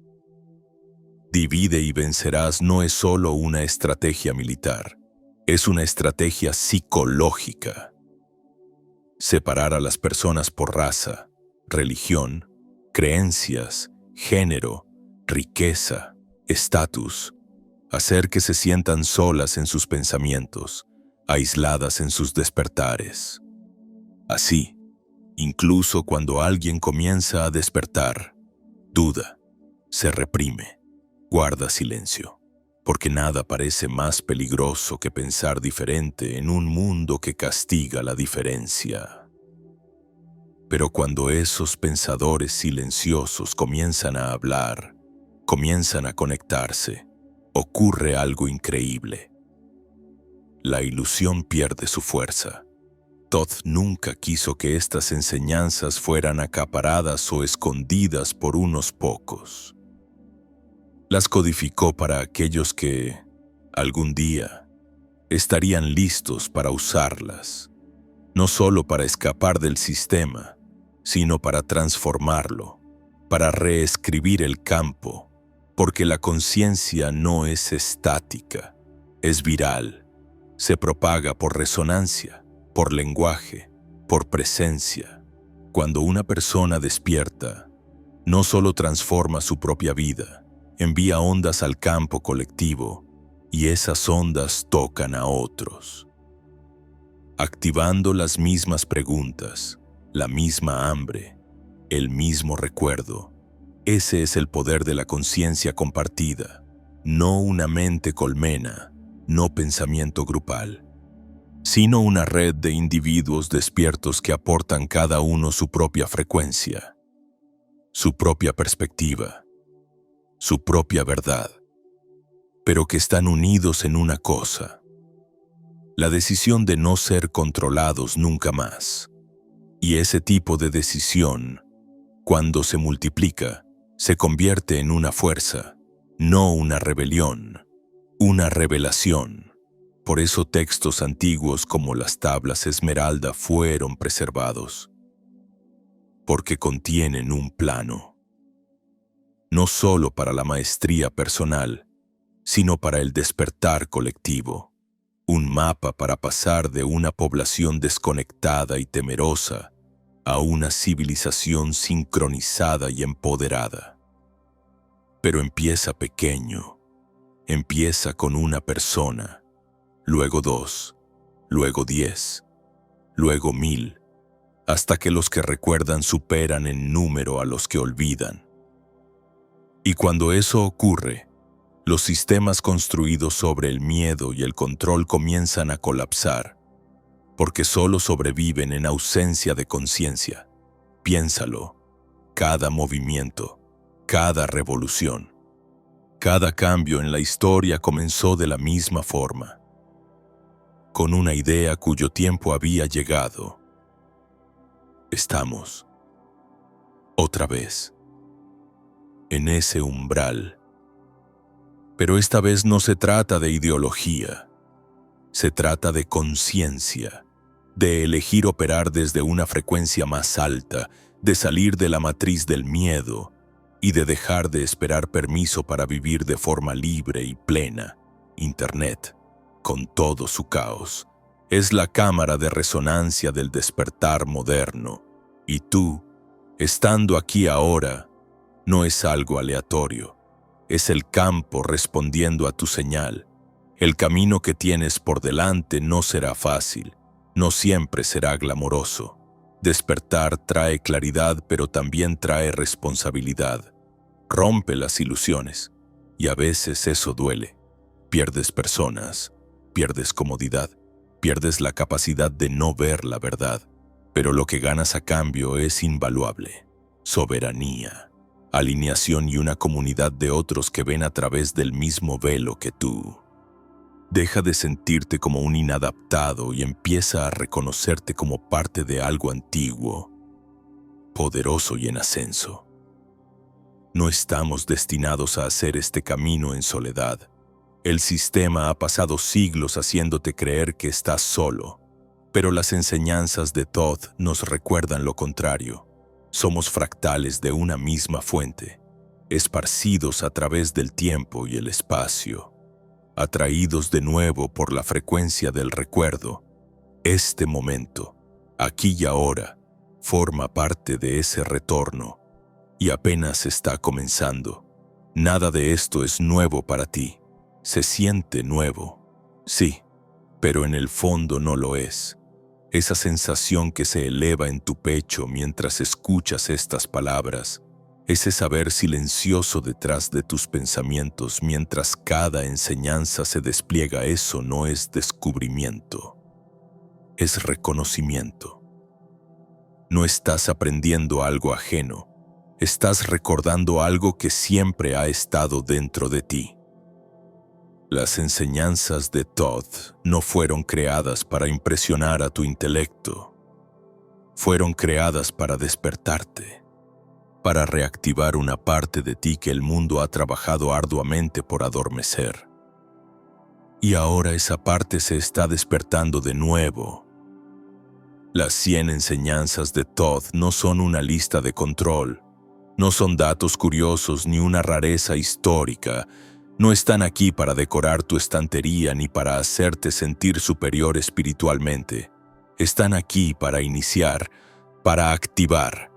Divide y vencerás no es solo una estrategia militar, es una estrategia psicológica. Separar a las personas por raza, religión, creencias, género, riqueza, estatus. Hacer que se sientan solas en sus pensamientos, aisladas en sus despertares. Así, incluso cuando alguien comienza a despertar, duda, se reprime, guarda silencio, porque nada parece más peligroso que pensar diferente en un mundo que castiga la diferencia. Pero cuando esos pensadores silenciosos comienzan a hablar, comienzan a conectarse, ocurre algo increíble. La ilusión pierde su fuerza. Thoth nunca quiso que estas enseñanzas fueran acaparadas o escondidas por unos pocos. Las codificó para aquellos que, algún día, estarían listos para usarlas, no solo para escapar del sistema, sino para transformarlo, para reescribir el campo, porque la conciencia no es estática, es viral, se propaga por resonancia, por lenguaje, por presencia. Cuando una persona despierta, no solo transforma su propia vida, envía ondas al campo colectivo y esas ondas tocan a otros. Activando las mismas preguntas, la misma hambre, el mismo recuerdo. Ese es el poder de la conciencia compartida, no una mente colmena, no pensamiento grupal, sino una red de individuos despiertos que aportan cada uno su propia frecuencia, su propia perspectiva, su propia verdad, pero que están unidos en una cosa: la decisión de no ser controlados nunca más. Y ese tipo de decisión, cuando se multiplica, se convierte en una fuerza, no una rebelión, una revelación. Por eso textos antiguos como las tablas esmeralda fueron preservados, porque contienen un plano, no solo para la maestría personal, sino para el despertar colectivo, un mapa para pasar de una población desconectada y temerosa a una civilización sincronizada y empoderada. Pero empieza pequeño, empieza con una persona, luego 2, luego 10, luego 1000, hasta que los que recuerdan superan en número a los que olvidan. Y cuando eso ocurre, los sistemas construidos sobre el miedo y el control comienzan a colapsar, porque solo sobreviven en ausencia de conciencia. Piénsalo, cada movimiento, cada revolución, cada cambio en la historia comenzó de la misma forma, con una idea cuyo tiempo había llegado. Estamos, otra vez, en ese umbral. Pero esta vez no se trata de ideología, se trata de conciencia, de elegir operar desde una frecuencia más alta, de salir de la matriz del miedo y de dejar de esperar permiso para vivir de forma libre y plena. Internet, con todo su caos, es la cámara de resonancia del despertar moderno. Y tú, estando aquí ahora, no es algo aleatorio. Es el campo respondiendo a tu señal. El camino que tienes por delante no será fácil, no siempre será glamoroso. Despertar trae claridad, pero también trae responsabilidad. Rompe las ilusiones, y a veces eso duele. Pierdes personas, pierdes comodidad, pierdes la capacidad de no ver la verdad, pero lo que ganas a cambio es invaluable. Soberanía, alineación y una comunidad de otros que ven a través del mismo velo que tú. Deja de sentirte como un inadaptado y empieza a reconocerte como parte de algo antiguo, poderoso y en ascenso. No estamos destinados a hacer este camino en soledad. El sistema ha pasado siglos haciéndote creer que estás solo, pero las enseñanzas de Thoth nos recuerdan lo contrario. Somos fractales de una misma fuente, esparcidos a través del tiempo y el espacio, atraídos de nuevo por la frecuencia del recuerdo. Este momento, aquí y ahora, forma parte de ese retorno y apenas está comenzando. Nada de esto es nuevo para ti. Se siente nuevo, sí, pero en el fondo no lo es. Esa sensación que se eleva en tu pecho mientras escuchas estas palabras, ese saber silencioso detrás de tus pensamientos mientras cada enseñanza se despliega, eso no es descubrimiento, es reconocimiento. No estás aprendiendo algo ajeno, estás recordando algo que siempre ha estado dentro de ti. Las enseñanzas de Thoth no fueron creadas para impresionar a tu intelecto. Fueron creadas para despertarte, para reactivar una parte de ti que el mundo ha trabajado arduamente por adormecer. Y ahora esa parte se está despertando de nuevo. Las 100 enseñanzas de Thoth no son una lista de control, no son datos curiosos ni una rareza histórica. No están aquí para decorar tu estantería ni para hacerte sentir superior espiritualmente. Están aquí para iniciar, para activar,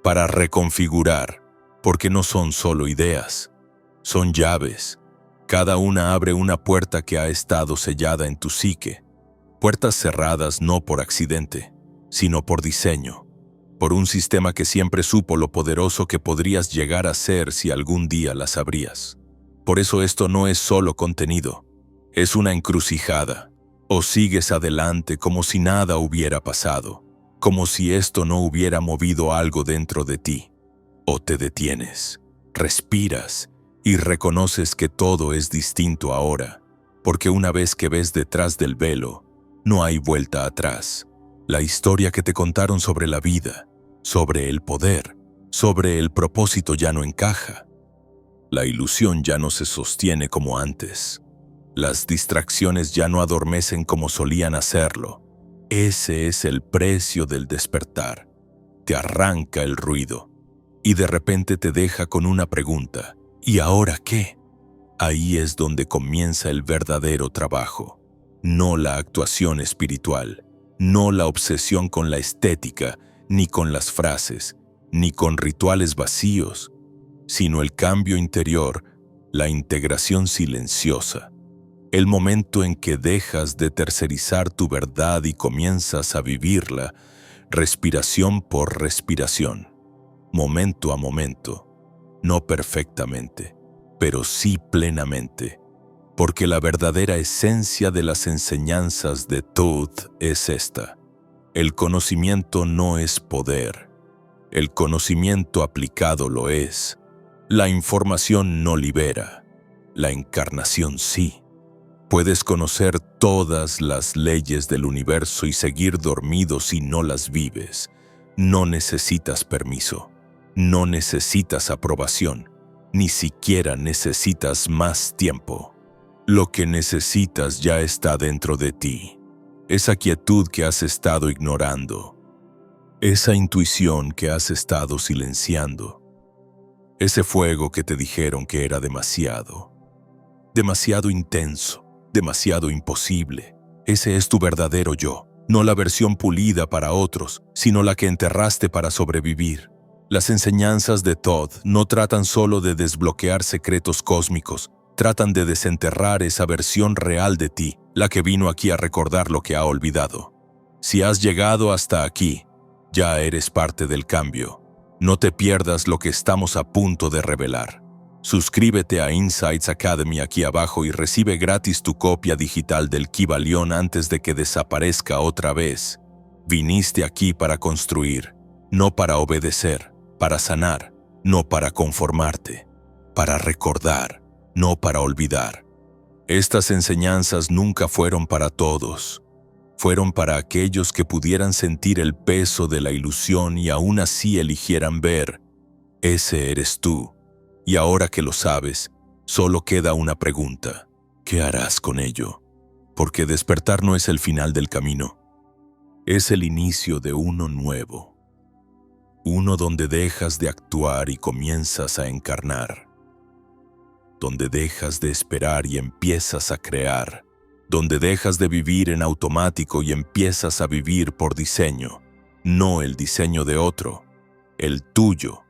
para reconfigurar, porque no son solo ideas, son llaves. Cada una abre una puerta que ha estado sellada en tu psique. Puertas cerradas no por accidente, sino por diseño, por un sistema que siempre supo lo poderoso que podrías llegar a ser si algún día las abrías. Por eso esto no es solo contenido, es una encrucijada. O sigues adelante como si nada hubiera pasado, como si esto no hubiera movido algo dentro de ti. O te detienes, respiras y reconoces que todo es distinto ahora, porque una vez que ves detrás del velo, no hay vuelta atrás. La historia que te contaron sobre la vida, sobre el poder, Sobre el propósito ya no encaja. La ilusión ya no se sostiene como antes. Las distracciones ya no adormecen como solían hacerlo. Ese es el precio del despertar. Te arranca el ruido y de repente te deja con una pregunta. ¿Y ahora qué? Ahí es donde comienza el verdadero trabajo. No la actuación espiritual, no la obsesión con la estética, ni con las frases, ni con rituales vacíos, sino el cambio interior, la integración silenciosa. El momento en que dejas de tercerizar tu verdad y comienzas a vivirla, respiración por respiración, momento a momento, no perfectamente, pero sí plenamente, porque la verdadera esencia de las enseñanzas de Thoth es esta. El conocimiento no es poder, el conocimiento aplicado lo es. La información no libera, la encarnación sí. Puedes conocer todas las leyes del universo y seguir dormido si no las vives. No necesitas permiso, no necesitas aprobación, ni siquiera necesitas más tiempo. Lo que necesitas ya está dentro de ti. Esa quietud que has estado ignorando, esa intuición que has estado silenciando, ese fuego que te dijeron que era demasiado intenso, demasiado imposible. Ese es tu verdadero yo, no la versión pulida para otros, sino la que enterraste para sobrevivir. Las enseñanzas de Thoth no tratan solo de desbloquear secretos cósmicos, tratan de desenterrar esa versión real de ti, la que vino aquí a recordar lo que ha olvidado. Si has llegado hasta aquí, ya eres parte del cambio. No te pierdas lo que estamos a punto de revelar. Suscríbete a Insights Academy aquí abajo y recibe gratis tu copia digital del Kybalión antes de que desaparezca otra vez. Viniste aquí para construir, no para obedecer, para sanar, no para conformarte, para recordar, no para olvidar. Estas enseñanzas nunca fueron para todos. Fueron para aquellos que pudieran sentir el peso de la ilusión y aún así eligieran ver. Ese eres tú. Y ahora que lo sabes, solo queda una pregunta. ¿Qué harás con ello? Porque despertar no es el final del camino. Es el inicio de uno nuevo. Uno donde dejas de actuar y comienzas a encarnar. Donde dejas de esperar y empiezas a crear. Donde dejas de vivir en automático y empiezas a vivir por diseño. No el diseño de otro, el tuyo.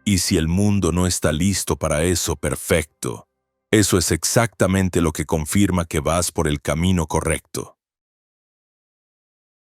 Y si el mundo no está listo para eso, perfecto. Eso es exactamente lo que confirma que vas por el camino correcto.